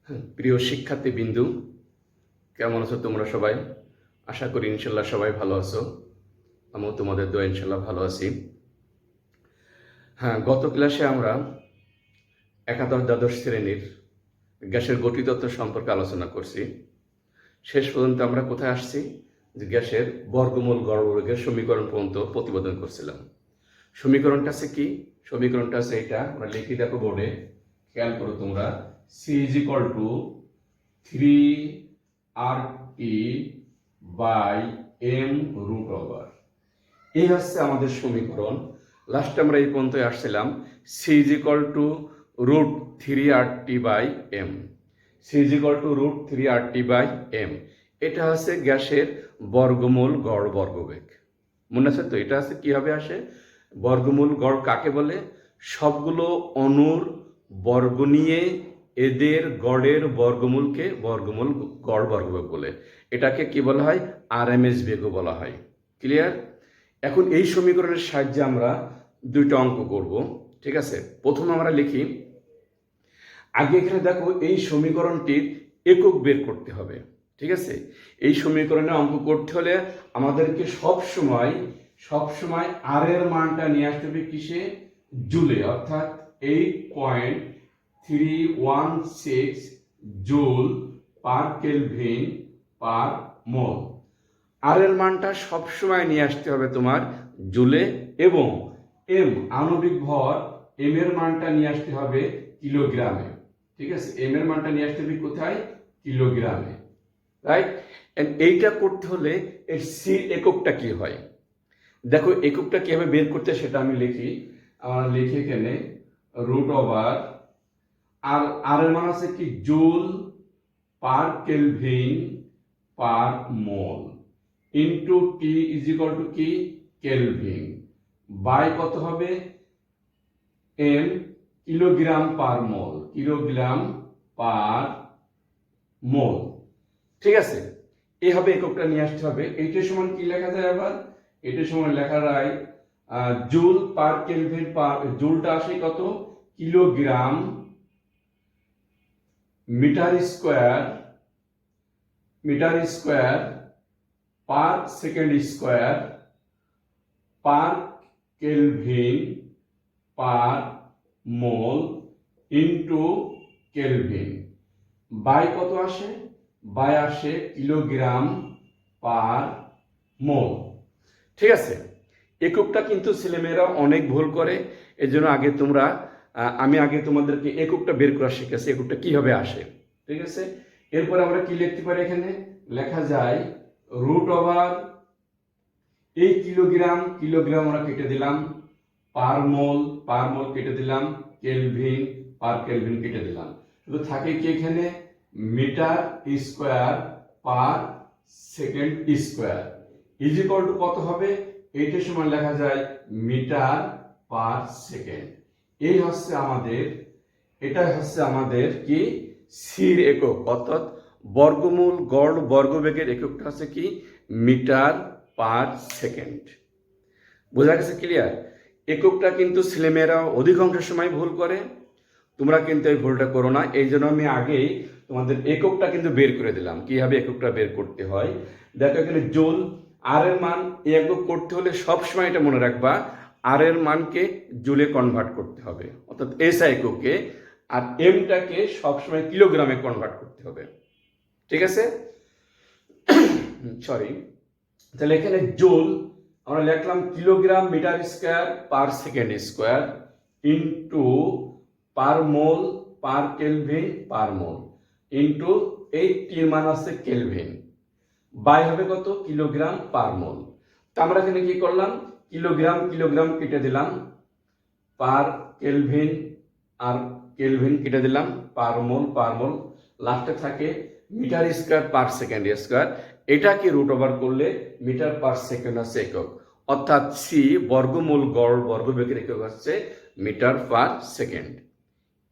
প্রিয় শিক্ষার্থী বিন্দু, কেমন আছো তোমরা সবাই? আশা করি ইনশাল্লাহ সবাই ভালো আছো। আমিও তোমাদের দোয়া ইনশাল্লাহ ভালো আছি। গত ক্লাসে আমরা একাদশ দ্বাদশ শ্রেণীর গ্যাসের গতিতত্ত্ব সম্পর্কে আলোচনা করছি। শেষ পর্যন্ত আমরা কোথায় আসছি? যে গ্যাসের বর্গমূল গড়বর্গের সমীকরণ পর্যন্ত প্রতিপাদন করছিলাম। সমীকরণটা আছে কি? সমীকরণটা আছে এটা, আমরা লিখে দেখো বোর্ডে, খেয়াল করো তোমরা। C is equal to 3RT by m root over. এই হচ্ছে আমাদের সমীকরণ। লাস্টে আমরা এই পর্যন্ত আসছিলাম c is equal to root 3RT by m। C is equal to root 3RT by m। এটা হচ্ছে গ্যাসের বর্গমূল গড় বর্গবেগ। মনে আছে তো? এটা আছে কিভাবে আসে? বর্গমূল গড় কাকে বলে? সবগুলো অণুর বর্গ নিয়ে এদের গড়ের বর্গমূলকে বর্গমূল গড় বর্গবেগ বলে। এটাকে কি বলা হয়? আরএমএস বেগও বলা হয়। ক্লিয়ার? এখন এই সমীকরণের সাহায্যে আমরা দুইটা অঙ্ক করব। ঠিক আছে, প্রথম আমরা লিখি, আগে এখানে দেখো এই সমীকরণটির একক বের করতে হবে। ঠিক আছে, এই সমীকরণে অঙ্ক করতে হলে আমাদেরকে সবসময় আর এর মানটা নিয়ে আসতে হবে কিসে? জুলে, অর্থাৎ 8.316 জুল পার কেলভিন পার মোল। আর এর মানটা সবসময় নিয়ে আসতে হবে তোমার জুলে, এবং এম আণবিক ভর, এম এর মানটা নিয়ে আসতে হবে কিলোগ্রামে। ঠিক আছে, এম এর মানটা নিয়ে আসতে হবে কোথায়? কিলোগ্রামে। রাইট? এইটা করতে হলে এর সি এককটা কি হয় দেখো। এককটা কিভাবে বের করতে সেটা আমি লিখি। আমরা লিখি এখানে রুট ওভার আর এর মান আছে কি? Joule per kelvin per mole into T is equal to কি? কেলভিন বাই কত হবে? M kilogram per mole, kilogram per mole. ঠিক আছে, এইভাবে এককটা নিয়ে আসতে হবে। এইটার সমান কি লেখা যায় আবার? এটার সমান লেখা যায় জুল পার কেলভিন পার, জুলটা আসে কত? Kilogram metre square per second square per kelvin per mole into kelvin by কত আসে? বাই আসে কিলোগ্রাম পার মোল। ঠিক আছে, এককটা কিন্তু ছেলেমেয়েরা অনেক ভুল করে। এর জন্য আমি আগে তোমাদেরকে এককটা বের করা শিখেছি, এককটা কিভাবে আসে। ঠিক আছে, এরপর আমরা কি লিখতে পারি? এখানে লেখা যায় রুট ওভার এই কিলোগ্রাম আমরা কেটে দিলাম, পার মোল কেটে দিলাম, কেলভিন পার কেলভিন কেটে দিলাম। শুধু থাকে কি এখানে? Metre square per second square is equal to কত হবে? এইটার সমান লেখা যায় মিটার পার সেকেন্ড। এটাই হচ্ছে আমাদের কি? সির একক, অর্থাৎ বর্গমূল গড় বর্গবেগের এককটা হচ্ছে কি? Metre per second. বোঝা গেছে? ক্লিয়ার? এককটা কিন্তু ছেলেমেয়েরা অধিকাংশ সময় ভুল করে। তোমরা কিন্তু এই ভুলটা করো না। এই জন্য আমি আগেই তোমাদের এককটা কিন্তু বের করে দিলাম, কিভাবে এককটা বের করতে হয়। দেখো এখানে জুল, আর এর মান একক করতে হলে সবসময় এটা মনে রাখবা, আর এর মানকে জুলে কনভার্ট করতে হবে, অর্থাৎ এসআই এককে, আর এমটাকে সবসময় কিলোগ্রামে কনভার্ট করতে হবে। ঠিক আছে, সরি। তাহলে এখানে জুল আমরা লিখলাম kilogram metre square per second square into per mole per kelvin per mole into এই টির মান আছে কেলভিন বাই হবে কত? Kilogram per mole. তা আমরা এখানে কি করলাম? কিলোগ্রাম কেটে দিলাম, পার কেলভিন আর কেলভিন কেটে দিলাম, পার মোল লাস্টে থাকে metre square per second square. এটাকে রুট ওভার করলে মিটার পার সেকেন্ড হচ্ছে একক, অর্থাৎ সি বর্গমূল গড় বর্গবেগের একক হচ্ছে মিটার পার সেকেন্ড।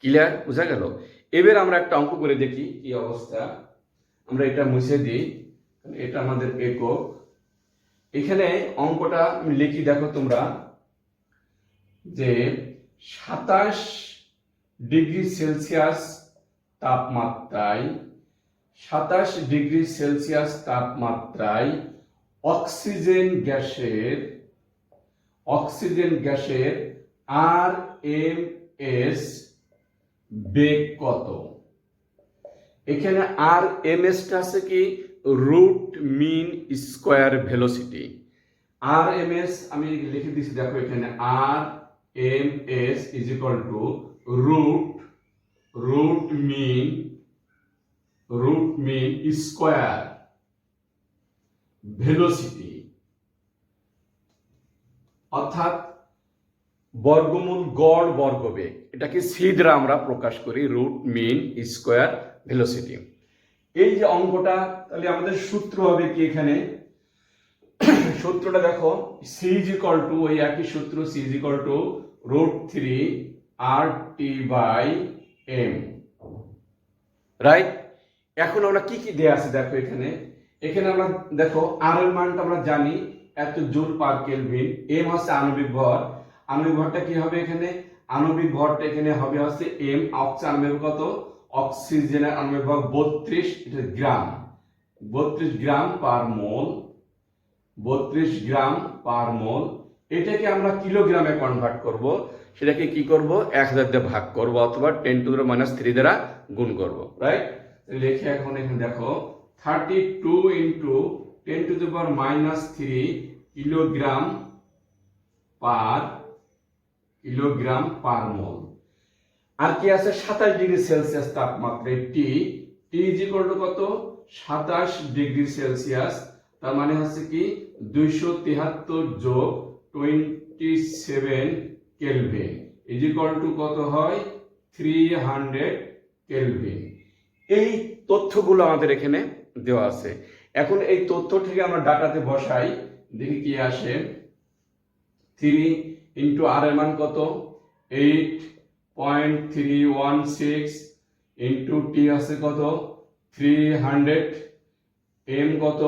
ক্লিয়ার? বোঝা গেল? এবার আমরা একটা অঙ্ক করে দেখি কি অবস্থা। আমরা এটা মুছে দিই, এটা আমাদের একক। এখানে অঙ্কটা আমি লিখি, দেখো তোমরা, যে 27 ডিগ্রি সেলসিয়াস তাপমাত্রায় 27 ডিগ্রি সেলসিয়াস তাপমাত্রায় অক্সিজেন গ্যাসের RMS বেগ কত? এখানে RMS টা আছে কি root mean square velocity. RMS আমি লিখে দিচ্ছি, দেখো এখানে RMS is equal to root mean square velocity, অর্থাৎ বর্গমূল গড় বর্গবেগ। এটাকে সি দ্বারা আমরা প্রকাশ করি, রুট মিন স্কয়ার ভেলোসিটি। এই যে অঙ্কটা, তাহলে আমাদের সূত্র হবে কি এখানে? সূত্রটা দেখো, সি ইজ ইকুয়াল টু ওই একই সূত্র, c is equal to √3 RT বাই M, রাইট? এখন আমরা কি কি দেয়া আছে দেখো এখানে। এখানে আমরা দেখো আর এর মানটা আমরা জানি এত জুল পার কেলভিন। এম হচ্ছে আণবিক ভর। আণবিক ভরটা কি হবে এখানে? আণবিক ভরটা এখানে হবে হচ্ছে এম। আণবিক কত? অক্সিজেনের আণবিক ভর 32 গ্রাম, 32 গ্রাম পার মোল, 32 গ্রাম পার মোল। এটাকে আমরা কিলোগ্রামে কনভার্ট করব। সেটাকে কি করব? 1000 দিয়ে ভাগ করব অথবা 10⁻³ দ্বারা গুণ করব, রাইট? লিখে এখন এখানে দেখো 32 ইন্টু 10⁻³ কিলোগ্রাম পার মোল। আর কি আছে? 27 ডিগ্রি সেলসিয়াস তাপমাত্রায় টি ইজ ইকুয়াল টু কত? 27 ডিগ্রি সেলসিয়াস, তার মানে হচ্ছে কি 273 যোগ 27 কেলভিন ইজ ইকুয়াল টু কত হয়? 300 কেলভিন। এই তথ্যগুলো আমাদের এখানে দেওয়া আছে। এখন এই তথ্য থেকে আমরা ডাটাতে বসাই, দেখি কি আসে। 3 ইন্টু আর এর মান কত? 8.316 ইন্টু টি আছে কত? 300। এম কত?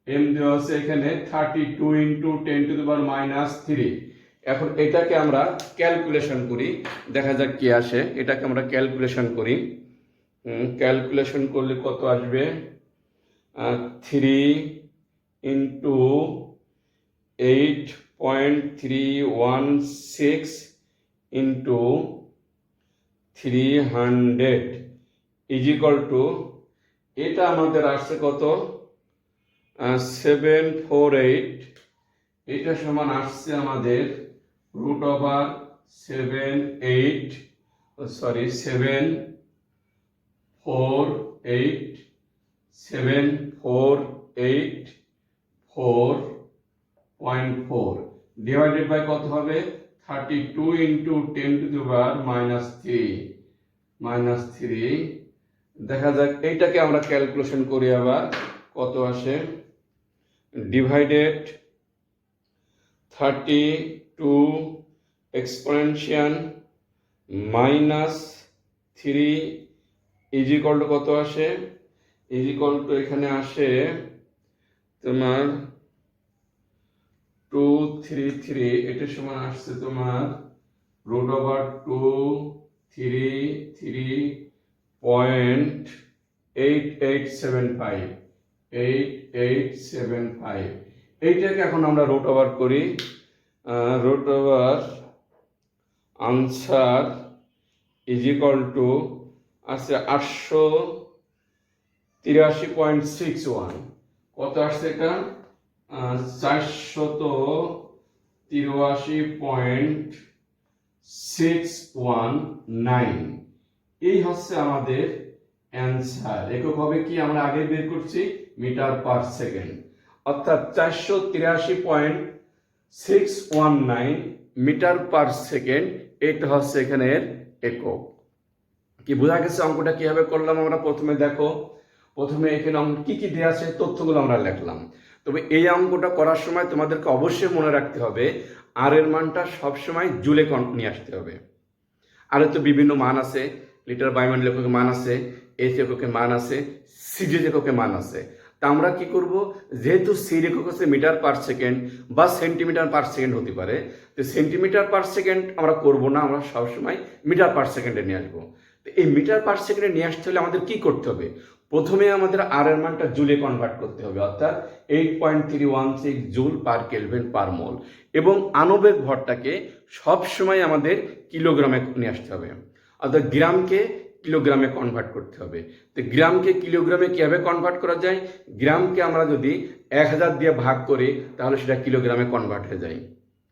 এম দেওয়া আছে এখানে 32 ইন্টু 10⁻³ এখন এটাকে আমরা ক্যালকুলেশন করি, দেখা যাক কি আসে। এটাকে আমরা ক্যালকুলেশন করি। ক্যালকুলেশন করলে কত আসবে? 3 into 8.316 into 300 is equal two, এটা আমাদের আসছে কত? 748। এটা সমান আসছে আমাদের √748 ডিভাইডেড বাই কত হবে? 32 ইন্টু 10⁻³ দেখা যাক এইটাকে আমরা ক্যালকুলেশন করি আবার কত আসে। Divided 32 exponential -3 is equal to কত আসে? ইজ ইকুয়াল টু এখানে আসে তোমার 233। এটার সমান আসছে তোমার √233.8875 এইটাকে এখন আমরা রুট ওভার করি। Root over answer is equal to আসছে 883.61। কত আসছে এটা? 483.619। এই হচ্ছে আমাদের অ্যান্সার। একক হবে কি? আমরা আগে বের করছি মিটার পার সেকেন্ড, অর্থাৎ 483.619 মিটার পার সেকেন্ড। এটা হচ্ছে এখানের একক। কি বোঝা গেছে অঙ্কটা কিভাবে করলাম আমরা? প্রথমে দেখো, প্রথমে এখানে কি কি দেওয়া আছে তথ্যগুলো আমরা লিখলাম। তবে এই অঙ্কটা করার সময় তোমাদেরকে অবশ্যই মনে রাখতে হবে আর এর মানটা সবসময় জুলে নিয়ে আসতে হবে। আর তো বিভিন্ন মান আছে, লিটার বাই মান লেখকের মান আছে, এস এককের মান আছে, সিজি এককের মান আছে। তা আমরা কি করব? যেহেতু সি একক হচ্ছে মিটার পার সেকেন্ড বা সেন্টিমিটার পার সেকেন্ড হতে পারে, তো সেন্টিমিটার পার সেকেন্ড আমরা করব না, আমরা সবসময় মিটার পার সেকেন্ডে নিয়ে আসবো। তো এই মিটার পার সেকেন্ডে নিয়ে আসতে হলে আমাদের কি করতে হবে? প্রথমে আমাদের আর এর মানটা জুলে কনভার্ট করতে হবে, অর্থাৎ 8.316 জুল পার কেলভিন পার মোল, এবং আণবিক ভরটাকে সবসময় আমাদের কিলোগ্রামে নিয়ে আসতে হবে, অর্থাৎ গ্রামকে কিলোগ্রামে কনভার্ট করতে হবে। তো গ্রামকে কিলোগ্রামে কীভাবে কনভার্ট করা যায়? গ্রামকে আমরা যদি 1000 দিয়ে ভাগ করি তাহলে সেটা কিলোগ্রামে কনভার্ট হয়ে যায়।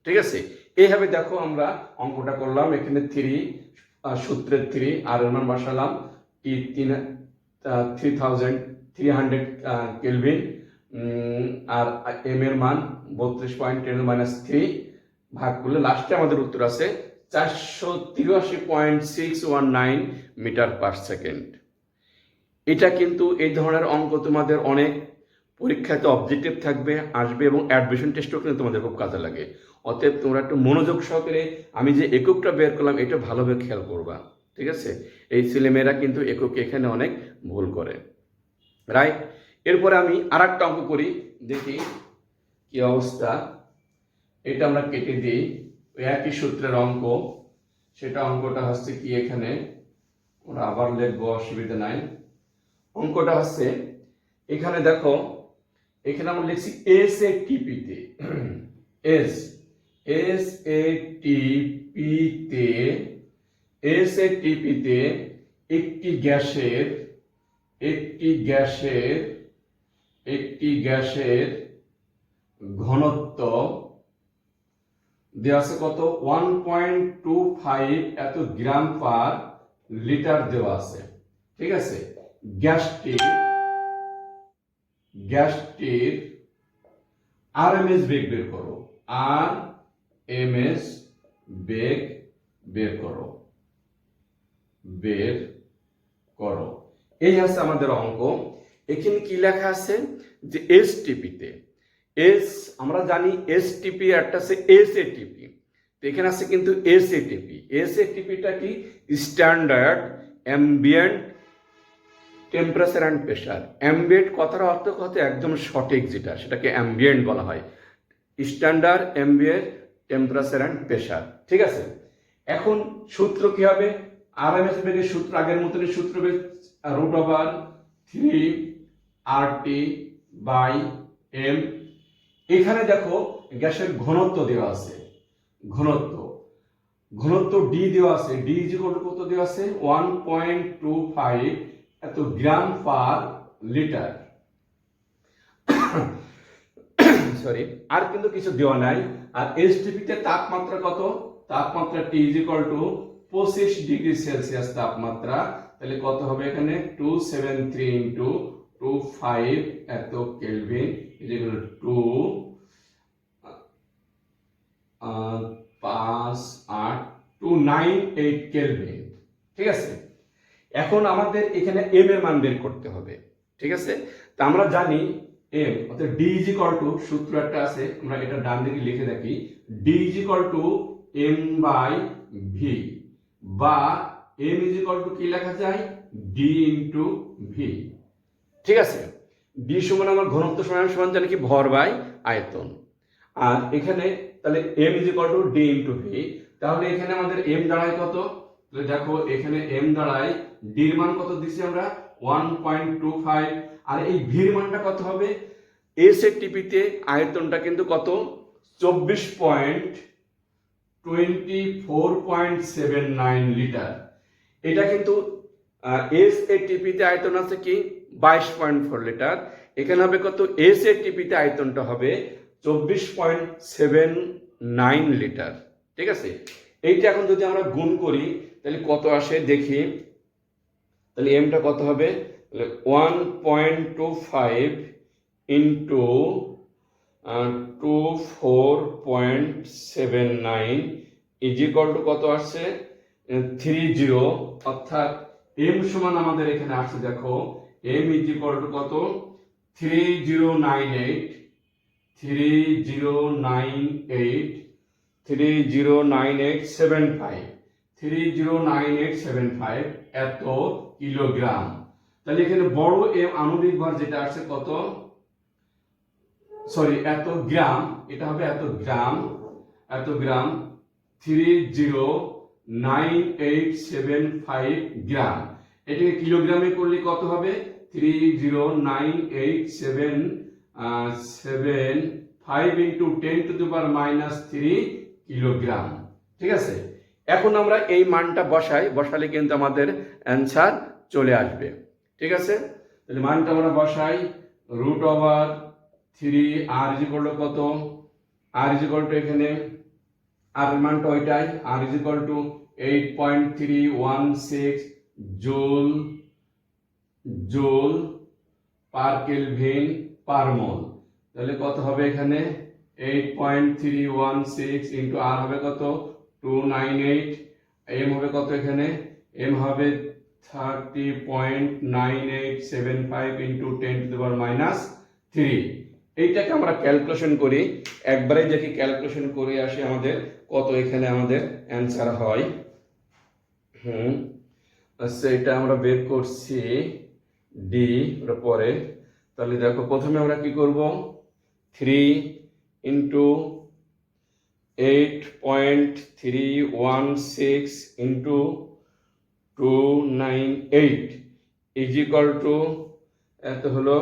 ঠিক আছে, এইভাবে দেখো আমরা অঙ্কটা করলাম। এখানে সূত্রের 3 আর এর মান বসালাম কি 3300 কেলভিন, আর এম এর মান 32.10-3 ভাগ করলে লাস্টে আমাদের উত্তর আছে 483.619 মিটার পার সেকেন্ড। এটা কিন্তু এই ধরনের অঙ্ক তোমাদের অনেক পরীক্ষাতে অবজেক্টিভ থাকবে, আসবে, এবং অ্যাডমিশন টেস্টও কিন্তু তোমাদের খুব কাজে লাগে। অতএব তোমরা একটু মনোযোগ সহকারে আমি যে এককটা বের করলাম এটা ভালোভাবে খেয়াল করবা। ঠিক আছে, এই ছেলেমেয়েরা কিন্তু একক এখানে অনেক ভুল করে, রাইট। এরপরে আমি আর একটা অঙ্ক করি, দেখি কি অবস্থা। এটা আমরা কেটে দিই, একই সূত্রের অঙ্ক। সেটা অঙ্কটা হচ্ছে কি, এখানে ওরা আবার লিখবো, অসুবিধা নাই। অঙ্কটা হচ্ছে এখানে দেখো, এখানে আমরা লিখছি এস এ টিপিতে, এস এ টিপিতে একটি গ্যাসের ঘনত্ব দেওয়া আছে কত, 1.25 এত গ্রাম পার লিটার দেওয়া আছে। ঠিক আছে, গ্যাসটির আরএমএস বেগ বের করো, আরএমএস বেগ বের করো। এই আছে আমাদের অঙ্ক। এখানে কি লেখা আছে যে এসটিপিতে, আমরা জানি এসটিপি একটা আছে এসএটিপি, তো এখানে আছে কিন্তু এসএটিপি। এসএটিপিটা কি, standard ambient temperature and pressure. Ambient কথার অর্থ কত একদম সঠিক, যেটা সেটাকে অ্যাম্বিয়েন্ট বলা হয়, standard ambient temperature and pressure. ঠিক আছে, এখন সূত্র কি হবে? আরএমএস বেগের সূত্র আগের মতনই সূত্র হবে, √3RT/M। এখানে দেখো গ্যাসের ঘনত্ব দেওয়া আছে, ঘনত্ব ডি দেওয়া আছে, ডি কত দেওয়া আছে, 1.25 এত গ্রাম পার লিটার। সরি, আর কিন্তু কিছু দেওয়া নাই। আর এসটিপিতে তাপমাত্রা কত, তাপমাত্রা টি 25 ডিগ্রি সেলসিয়াস তাপমাত্রা, তাহলে কত হবে এখানে 273 × 25 এত কেলভিন, যেগুলো 298 কেলভিন। ঠিক আছে, এখন আমাদের এখানে এম এর মান বের করতে হবে। ঠিক আছে, তা আমরা জানি এম অর্থাৎ ডি সূত্র একটা আছে, আমরা এটা ডান দিকে লিখে রাখি, ডি M/V, বা M কি লেখা যায়, ডি × ভি। ঠিক আছে, ডি সমান আমার ঘনত্ব সমান জানি কি, ভর বাই আয়তন। আর এখানে তাহলে M ডি × ভি, তাহলে এখানে আমাদের M দাঁড়ায় কত, তাহলে দেখো এখানে M দাঁড়ায়, ডির মান কত দিছি আমরা 1.25, আর এই ভির মানটা কত হবে, এস এর টিপিতে আয়তনটা কিন্তু কত 24.79 লিটার। এটা কিন্তু এস এর টিপিতে আয়তন আছে কি 22.4 লিটার, এখানে হবে কত, এস এর টিপিতে আয়তনটা হবে 24.79 লিটার। ঠিক আছে, এইটা এখন যদি আমরা গুণ করি তাহলে কত আসে দেখি, তাহলে এমটা কত হবে, 1.25 ইন্টু 24.79 কত আসছে 30, অর্থাৎ এম সমান আমাদের এখানে আসছে, দেখো এম কত 309875 এত কিলোগ্রাম। তাহলে এখানে বড় এম আণবিক ভর যেটা আসছে কত, সরি এত গ্রাম, এটা হবে এত গ্রাম 309875 9875 গ্রাম। এটাকে কিলোগ্রামে করলে কত হবে? 3098775 ইন্টু 10⁻³ কিলোগ্রাম। ঠিক আছে, এখন আমরা এই মানটা বসালে কিন্তু আমাদের অ্যান্সার চলে আসবে। ঠিক আছে, তাহলে মানটা আমরা বসাই, √3 আর ইকুয়াল টু কত? আর ইকুয়াল টু এখানে আর এর মানটা ওইটাই, R equal to 8.316 joule per kelvin per mole. তাহলে কত হবে এখানে? 8.316 ইন্টু আর হবে কত? 298। এম হবে কত এখানে? এম হবে 30.9875 ইন্টু 10⁻³ এইটাকে আমরা ক্যালকুলেশন করি, একবারে দেখি ক্যালকুলেশন করে আসি আমাদের কত এখানে আমাদের অ্যান্সার হয়। আচ্ছা, এটা আমরা বের করছি ডি পরে। তাহলে দেখো প্রথমে আমরা কি করব? 3 into 8.316 into 298 is equal two এত হলো,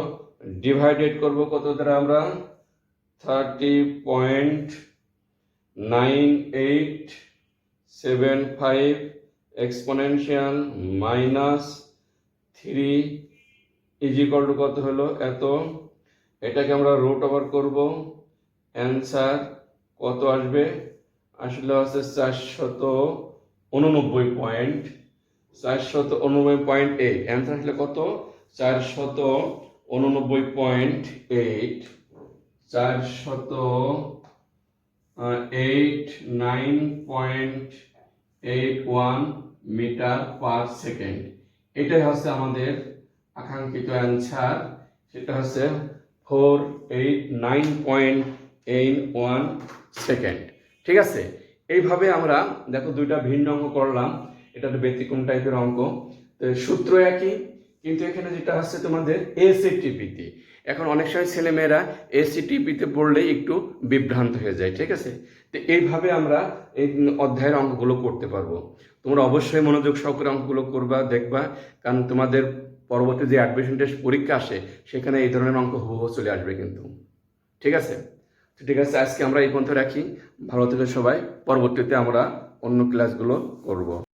ডিভাইডেড করব কত দ্বারা? আমরা 30.9875 এক্সপোনেনশিয়াল -3 ইজ ইকুয়াল টু কত হলো? এত। এটাকে আমরা রুট ওভার করব, অ্যান্সার কত আসবে? আসলে হচ্ছে 489.8। অ্যান্সার আসলে কত? 489.81 মিটার পার সেকেন্ড। এটাই হচ্ছে আমাদের আকাঙ্ক্ষিত অ্যান্সার, সেটা হচ্ছে 489.81 সেকেন্ড। ঠিক আছে, এইভাবে আমরা দেখো দুইটা ভিন্ন অঙ্ক করলাম, এটা একটা ব্যতিক্রম টাইপের অঙ্ক। তো সূত্র একই, কিন্তু এখানে যেটা হচ্ছে তোমাদের এসিটিপিতে। এখন অনেক সময় ছেলেমেয়েরা এসিটিপিতে পড়লে একটু বিভ্রান্ত হয়ে যায়। ঠিক আছে, তো এইভাবে আমরা এই অধ্যায়ের অঙ্কগুলো করতে পারবো। তোমরা অবশ্যই মনোযোগ সহকারে অঙ্কগুলো করবা, দেখবা, কারণ তোমাদের পরবর্তী যে অ্যাডমিশন টেস্ট পরীক্ষা আসে সেখানে এই ধরনের অঙ্ক হুবহু চলে আসবে কিন্তু। ঠিক আছে, তো ঠিক আছে, আজকে আমরা এই পর্যন্ত রাখি। ভালো থেকে সবাই, পরবর্তীতে আমরা অন্য ক্লাসগুলো করব।